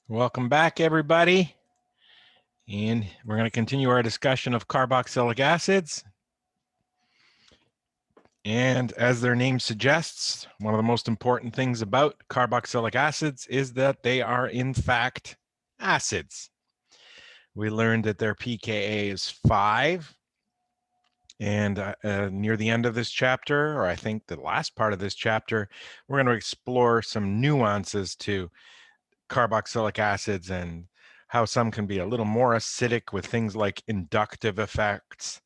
Welcome back, everybody. And we're going to continue our discussion of carboxylic acids. And as their name suggests, one of the most important things about carboxylic acids is that they are, in fact, acids. We learned that their pKa is 5. And near the end of this chapter, or I think the last part of this chapter, we're going to explore some nuances to carboxylic acids and how some can be a little more acidic with things like inductive effects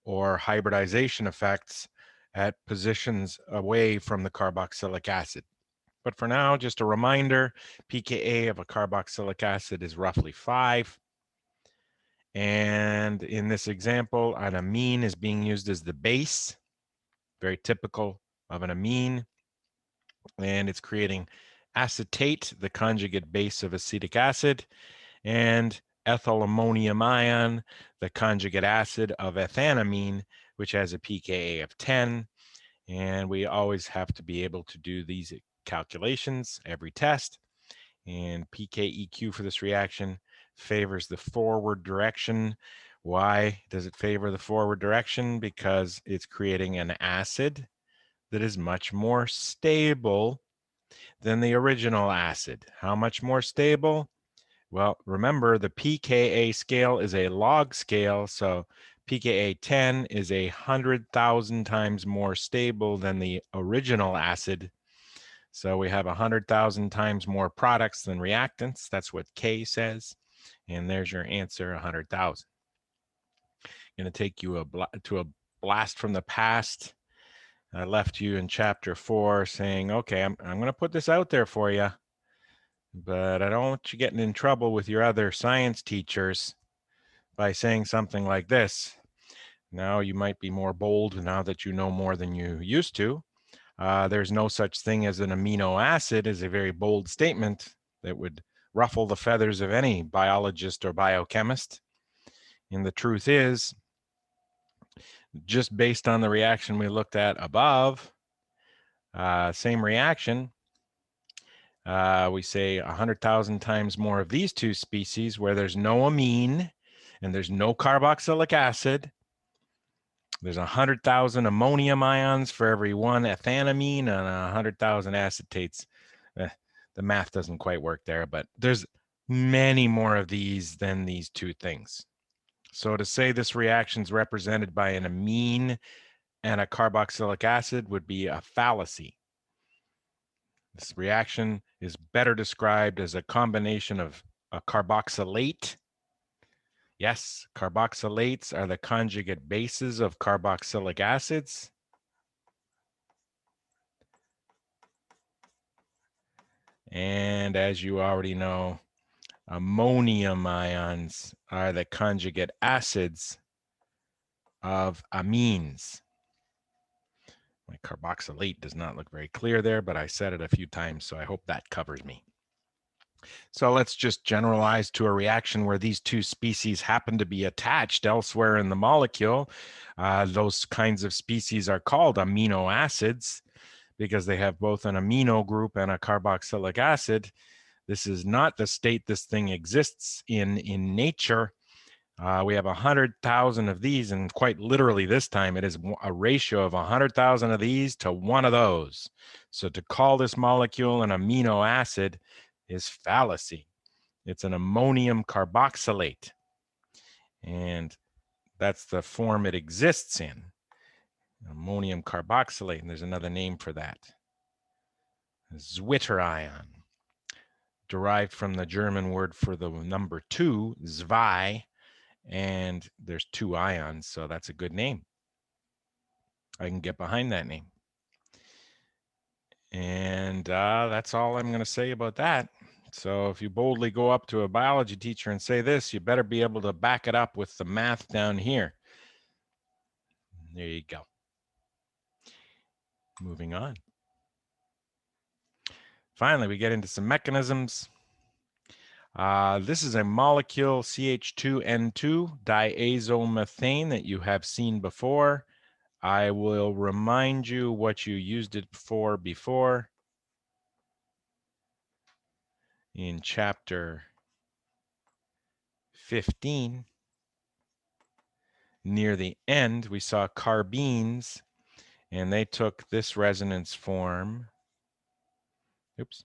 or hybridization effects at positions away from the carboxylic acid. But for now, just a reminder, pKa of a carboxylic acid is roughly 5. And in this example, an amine is being used as the base, very typical of an amine. And it's creating acetate, the conjugate base of acetic acid, and ethyl ammonium ion, the conjugate acid of ethanamine, which has a pKa of 10. And we always have to be able to do these calculations every test. And pKeq for this reaction favors the forward direction. Why does it favor the forward direction? Because it's creating an acid that is much more stable than the original acid. How much more stable? Well, remember the pKa scale is a log scale, so pKa 10 is 100,000 times more stable than the original acid. So we have 100,000 times more products than reactants. That's what K says. And there's your answer, 100,000. Going to take you to a blast from the past. I left you in chapter 4 saying, okay, I'm going to put this out there for you, but I don't want you getting in trouble with your other science teachers by saying something like this. Now you might be more bold now that you know more than you used to. There's no such thing as an amino acid is a very bold statement that would ruffle the feathers of any biologist or biochemist. And the truth is, just based on the reaction we looked at above, same reaction, we say 100,000 times more of these two species where there's no amine and there's no carboxylic acid. There's 100,000 ammonium ions for every one ethanamine and 100,000 acetates. The math doesn't quite work there, but there's many more of these than these two things. So to say this reaction is represented by an amine and a carboxylic acid would be a fallacy. This reaction is better described as a combination of a carboxylate. Yes, carboxylates are the conjugate bases of carboxylic acids. And as you already know, ammonium ions are the conjugate acids of amines. My carboxylate does not look very clear there, but I said it a few times, so I hope that covers me. So let's just generalize to a reaction where these two species happen to be attached elsewhere in the molecule. Those kinds of species are called amino acids because they have both an amino group and a carboxylic acid. This is not the state this thing exists in nature. We have 100,000 of these, and quite literally this time it is a ratio of 100,000 of these to one of those. So to call this molecule an amino acid is fallacy. It's an ammonium carboxylate, and that's the form it exists in. Ammonium carboxylate, and there's another name for that. Zwitterion, derived from the German word for the number 2, zwei, and there's 2 ions, so that's a good name. I can get behind that name. And that's all I'm going to say about that. So if you boldly go up to a biology teacher and say this, you better be able to back it up with the math down here. There you go. Moving on. Finally, we get into some mechanisms. This is a molecule CH2N2 diazomethane that you have seen before. I will remind you what you used it for before. in chapter 15, near the end, we saw carbenes, and they took this resonance form. Oops.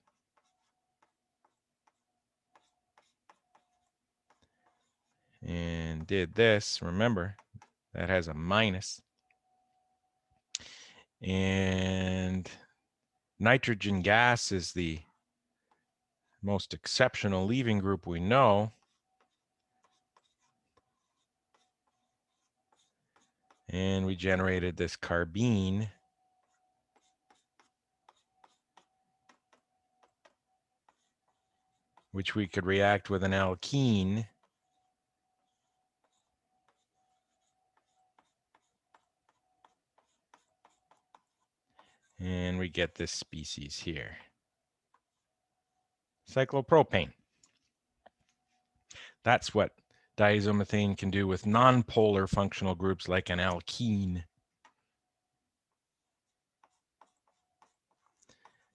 And did this. Remember, that has a minus. And nitrogen gas is the most exceptional leaving group we know. And we generated this carbene, which we could react with an alkene. And we get this species here, cyclopropane. That's what diazomethane can do with nonpolar functional groups like an alkene.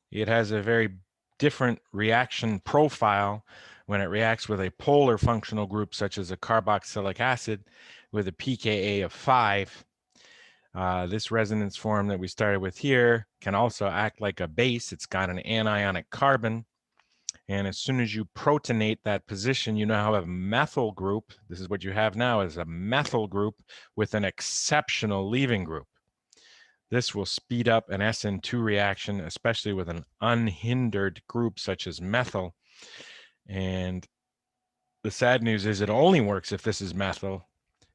It has a very different reaction profile when it reacts with a polar functional group such as a carboxylic acid with a pKa of 5. This resonance form that we started with here can also act like a base. It's got an anionic carbon. And as soon as you protonate that position, you now have a methyl group. This is what you have now, is a methyl group with an exceptional leaving group. This will speed up an SN2 reaction, especially with an unhindered group such as methyl. And the sad news is it only works if this is methyl.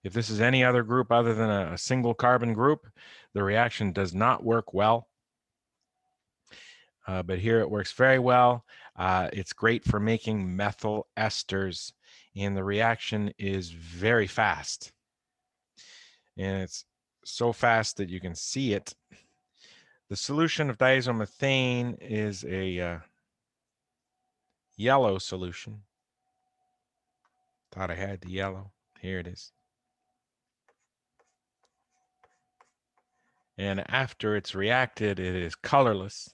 If this is any other group other than a single carbon group, the reaction does not work well. But here it works very well. It's great for making methyl esters, and the reaction is very fast. And it's so fast that you can see it. The solution of diazomethane is a yellow solution. Thought I had the yellow. Here it is. And after it's reacted, it is colorless.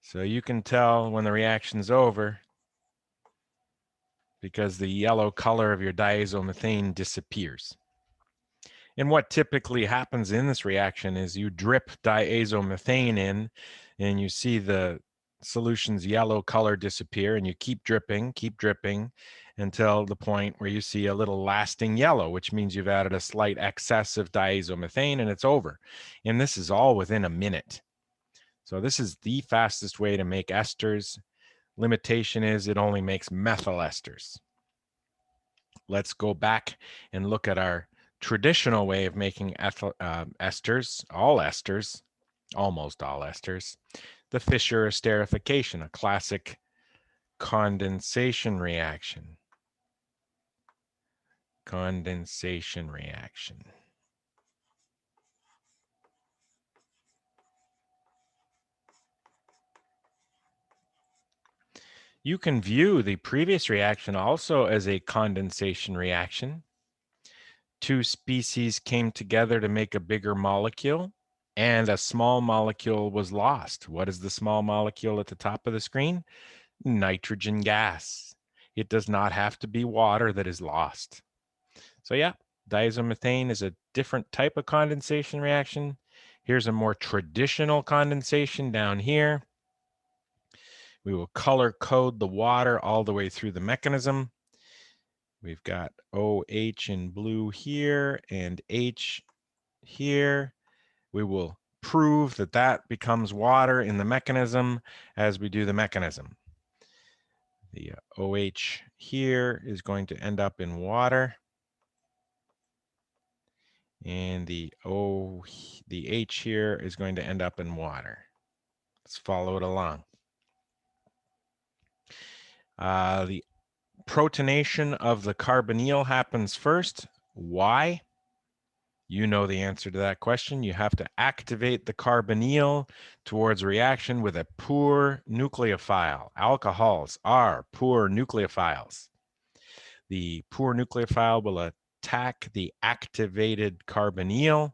So you can tell when the reaction's over because the yellow color of your diazomethane disappears. And what typically happens in this reaction is you drip diazomethane in and you see the solution's yellow color disappear, and you keep dripping until the point where you see a little lasting yellow, which means you've added a slight excess of diazomethane and it's over. And this is all within a minute. So this is the fastest way to make esters. Limitation is it only makes methyl esters. Let's go back and look at our traditional way of making esters, almost all esters, the Fischer esterification, a classic condensation reaction. Condensation reaction. You can view the previous reaction also as a condensation reaction. Two species came together to make a bigger molecule, and a small molecule was lost. What is the small molecule at the top of the screen? Nitrogen gas. It does not have to be water that is lost. So yeah, diazomethane is a different type of condensation reaction. Here's a more traditional condensation down here. We will color code the water all the way through the mechanism. We've got OH in blue here and H here. We will prove that that becomes water in the mechanism as we do the mechanism. The OH here is going to end up in water. And the H here is going to end up in water. Let's follow it along. The protonation of the carbonyl happens first. Why? You know the answer to that question. You have to activate the carbonyl towards reaction with a poor nucleophile. Alcohols are poor nucleophiles. The poor nucleophile will attack the activated carbonyl,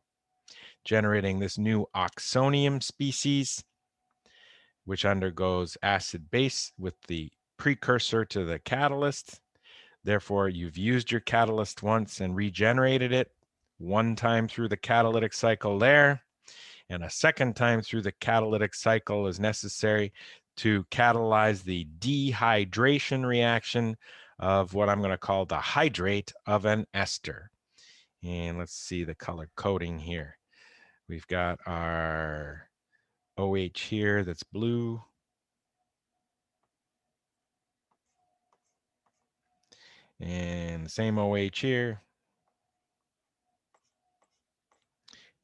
generating this new oxonium species. which undergoes acid-base with the precursor to the catalyst. Therefore, you've used your catalyst once and regenerated it one time through the catalytic cycle there, and a second time through the catalytic cycle is necessary to catalyze the dehydration reaction of what I'm going to call the hydrate of an ester. And let's see the color coding here. We've got our OH here that's blue. And the same OH here.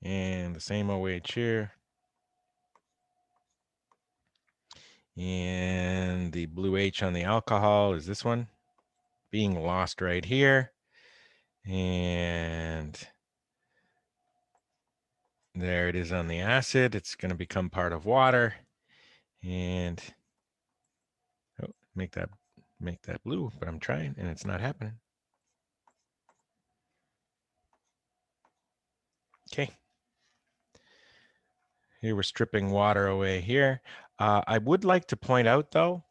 And the same OH here. And the blue H on the alcohol is this one being lost right here. And there it is on the acid. It's going to become part of water. And make that blue, but I'm trying and it's not happening. Okay. Here we're stripping water away here. I would like to point out though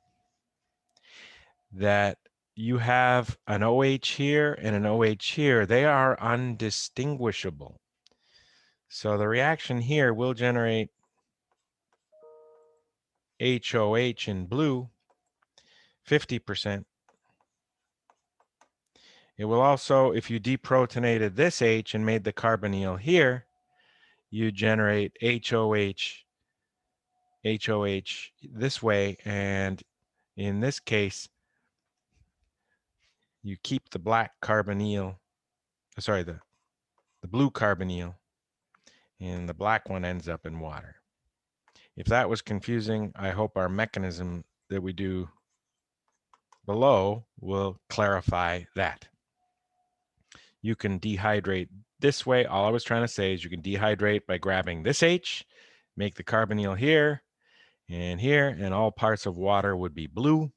that you have an OH here and an OH here. They are undistinguishable. So the reaction here will generate HOH in blue, 50%. It will also, if you deprotonated this H and made the carbonyl here, you generate HOH this way, and in this case, you keep the black carbonyl, sorry, the blue carbonyl, and the black one ends up in water. If that was confusing, I hope our mechanism that we do below will clarify that. You can dehydrate this way. All I was trying to say is you can dehydrate by grabbing this H, make the carbonyl here, and all parts of water would be blue.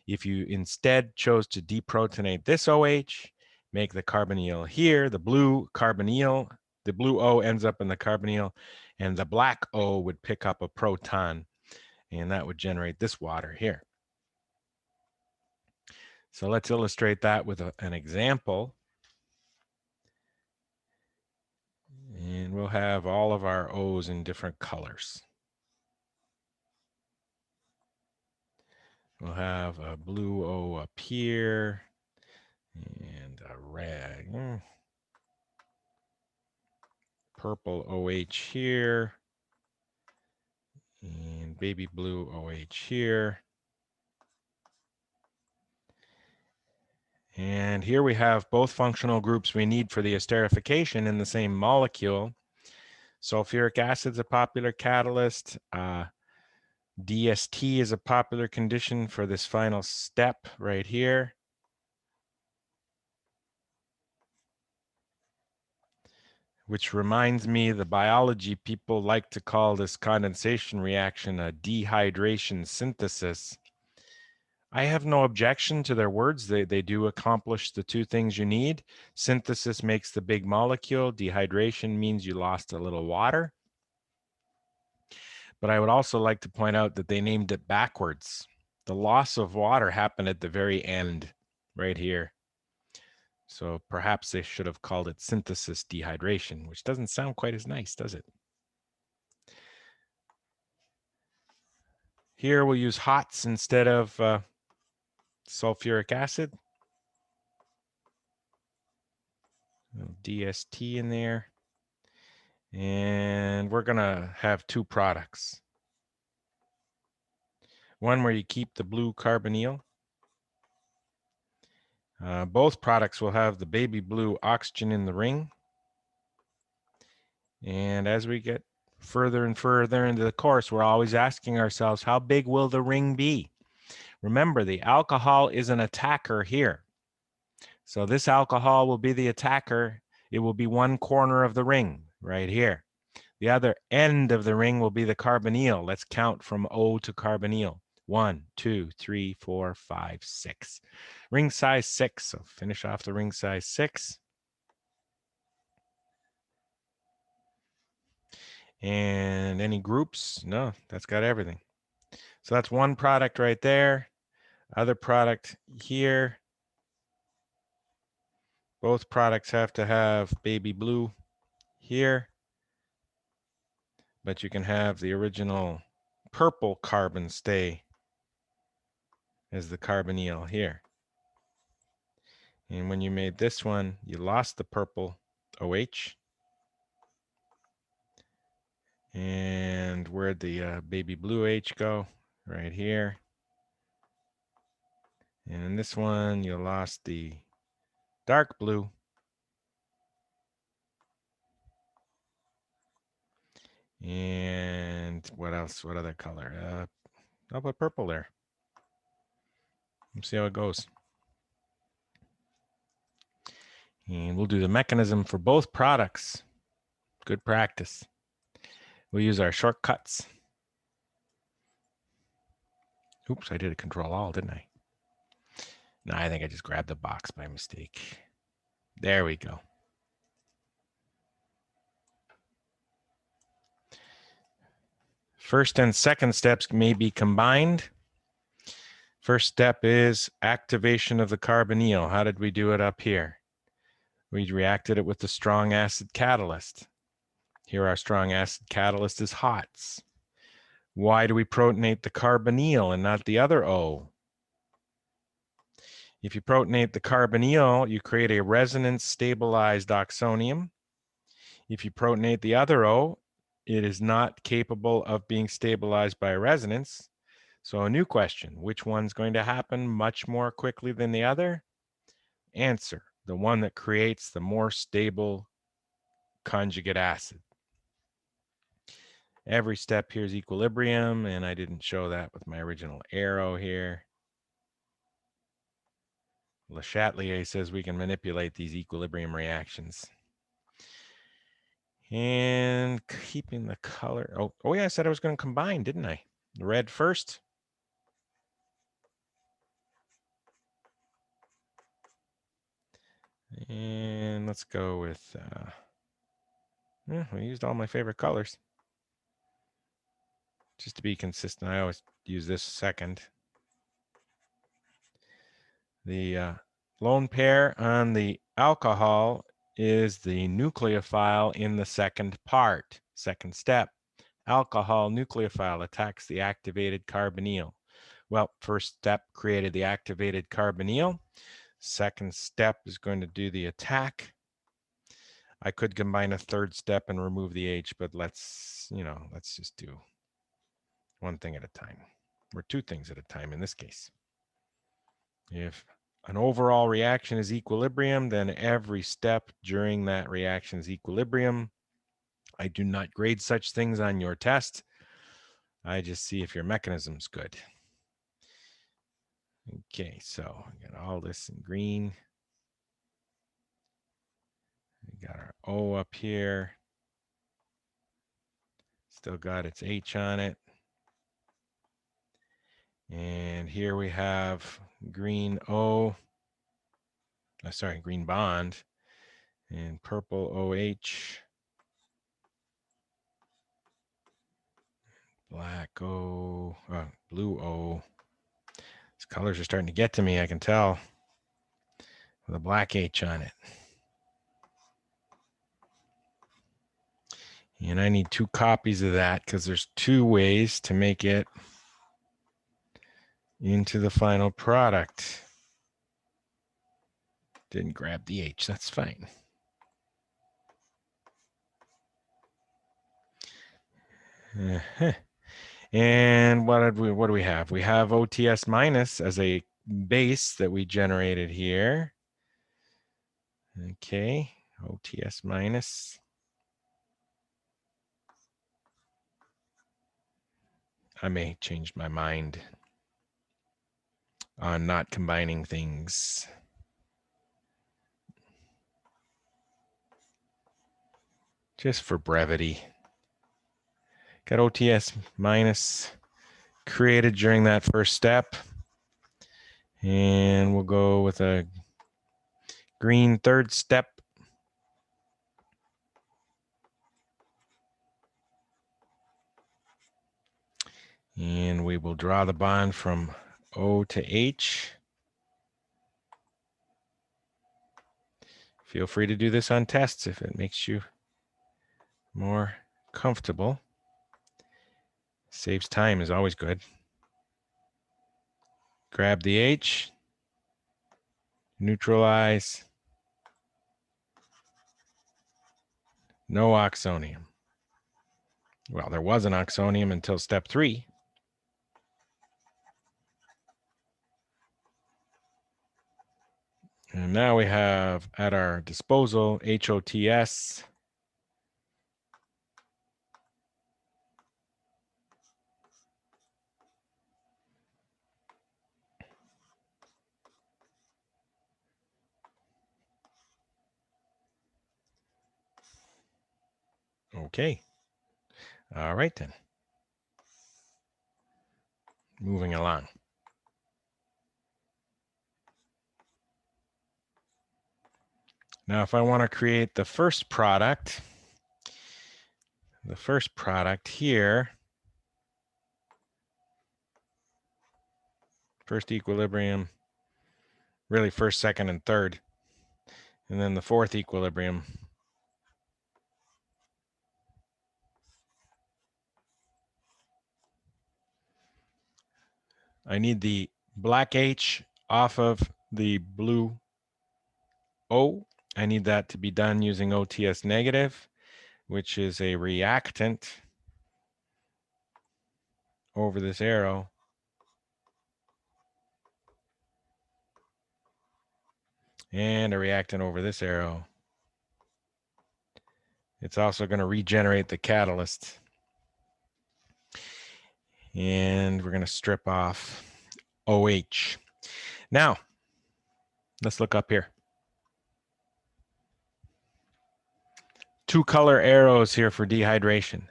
If you instead chose to deprotonate this OH, make the carbonyl here, the blue carbonyl, the blue O ends up in the carbonyl, and the black O would pick up a proton, and that would generate this water here. So let's illustrate that with an example. And we'll have all of our O's in different colors. We'll have a blue O up here and a red, purple OH here, and baby blue OH here. And here we have both functional groups we need for the esterification in the same molecule. Sulfuric acid is a popular catalyst. DST is a popular condition for this final step right here. Which reminds me, the biology people like to call this condensation reaction a dehydration synthesis. I have no objection to their words. They do accomplish the two things you need. Synthesis makes the big molecule. Dehydration means you lost a little water. But I would also like to point out that they named it backwards. The loss of water happened at the very end, right here. So perhaps they should have called it synthesis dehydration, which doesn't sound quite as nice, does it? Here we'll use HOTS instead of sulfuric acid. DST in there. And we're going to have two products. One where you keep the blue carbonyl. Both products will have the baby blue oxygen in the ring. And as we get further and further into the course, we're always asking ourselves, how big will the ring be? Remember, the alcohol is an attacker here. So this alcohol will be the attacker. It will be one corner of the ring right here. The other end of the ring will be the carbonyl. Let's count from O to carbonyl. 1, 2, 3, 4, 5, 6. Ring size 6. So finish off the ring size 6. And any groups? No, that's got everything. So that's one product right there. Other product here. Both products have to have baby blue here, but you can have the original purple carbon stay as the carbonyl here. And when you made this one, you lost the purple OH. And where'd the baby blue H go? Right here. And in this one, you lost the dark blue. And what else? What other color? I'll put purple there. Let's see how it goes. And we'll do the mechanism for both products. Good practice. We'll use our shortcuts. Oops, I did a Control-Alt, didn't I? No, I think I just grabbed the box by mistake. There we go. First and second steps may be combined. First step is activation of the carbonyl. How did we do it up here? We reacted it with the strong acid catalyst. Here our strong acid catalyst is HOTS. Why do we protonate the carbonyl and not the other O? If you protonate the carbonyl, you create a resonance stabilized oxonium. If you protonate the other O, it is not capable of being stabilized by resonance. So a new question, which one's going to happen much more quickly than the other? Answer, the one that creates the more stable conjugate acid. Every step here is equilibrium, and I didn't show that with my original arrow here. Le Chatelier says we can manipulate these equilibrium reactions. And keeping the color. Oh yeah, I said I was going to combine, didn't I? The red first. And let's go with, I used all my favorite colors. Just to be consistent, I always use this second. The lone pair on the alcohol is the nucleophile in the second part, second step. Alcohol nucleophile attacks the activated carbonyl. Well, first step created the activated carbonyl. Second step is going to do the attack. I could combine a third step and remove the H, but let's just do one thing at a time, or two things at a time in this case. If an overall reaction is equilibrium, then every step during that reaction is equilibrium. I do not grade such things on your test. I just see if your mechanism's good. Okay, so we got all this in green. We got our O up here. Still got its H on it. And here we have green O. Sorry, green bond. And purple OH. Black O. Blue O. These colors are starting to get to me, I can tell. With a black H on it. And I need 2 copies of that because there's 2 ways to make it into the final product. Didn't grab the H, that's fine. And what do we have? We have OTS minus as a base that we generated here. Okay, OTS minus. I may change my mind on not combining things. Just for brevity. Got OTS minus created during that first step. And we'll go with a green third step. And we will draw the bond from O to H. Feel free to do this on tests if it makes you more comfortable. Saves time, is always good. Grab the H, neutralize, no oxonium. Well, there was an oxonium until step 3. And now we have at our disposal HOTS. Okay. All right then. Moving along. Now, if I want to create the first product here, first equilibrium, really first, second, and third, and then the fourth equilibrium. I need the black H off of the blue O. I need that to be done using OTS negative, which is a reactant over this arrow. And a reactant over this arrow. It's also going to regenerate the catalyst. And we're going to strip off OH. Now, let's look up here. 2 color arrows here for dehydration.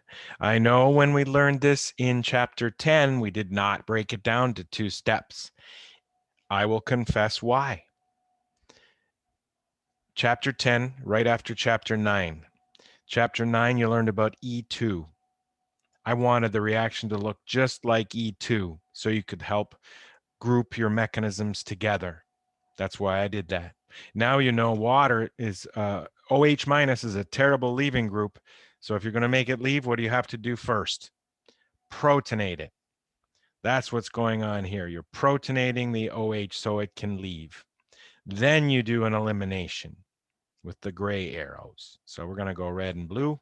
I know when we learned this in chapter 10, we did not break it down to 2 steps. I will confess why. Chapter 10, right after chapter 9. Chapter 9, you learned about E2. I wanted the reaction to look just like E2 so you could help group your mechanisms together. That's why I did that. Now you know water is, OH minus is a terrible leaving group. So if you're going to make it leave, what do you have to do first? Protonate it. That's what's going on here. You're protonating the OH so it can leave. Then you do an elimination with the gray arrows. So we're going to go red and blue.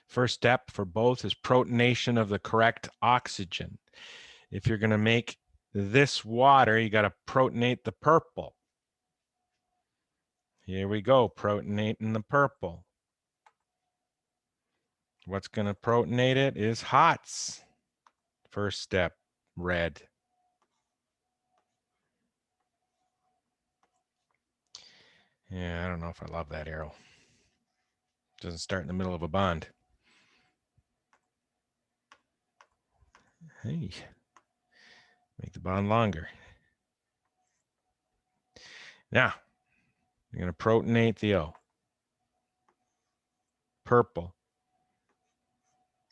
First step for both is protonation of the correct oxygen. If you're going to make this water, you got to protonate the purple. Here we go, protonating the purple. What's going to protonate it is HOTS. First step, red. Yeah, I don't know if I love that arrow. Doesn't start in the middle of a bond. Hey, make the bond longer. Now, you're going to protonate the O. Purple.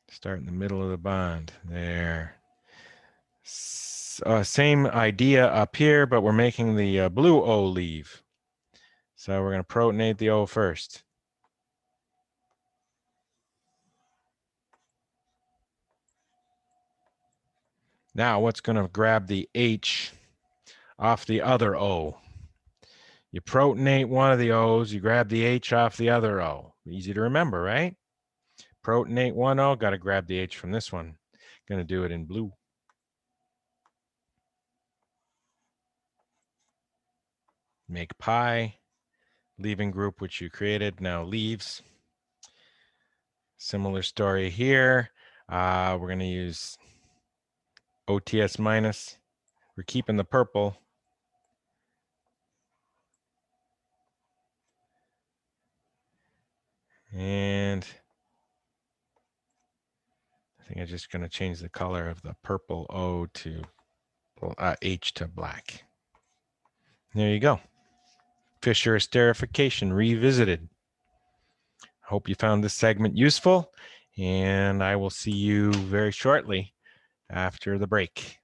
Start in the middle of the bond. There. Same idea up here, but we're making the blue O leave. So we're going to protonate the O first. Now, what's going to grab the H off the other O? You protonate one of the O's, you grab the H off the other O. Easy to remember, right? Protonate one O, got to grab the H from this one. Going to do it in blue. Make pi, leaving group which you created now leaves. Similar story here. We're going to use OTS minus. We're keeping the purple. And I think I'm just going to change the color of the purple O to H to black. There you go. Fischer esterification revisited. Hope you found this segment useful, and I will see you very shortly after the break.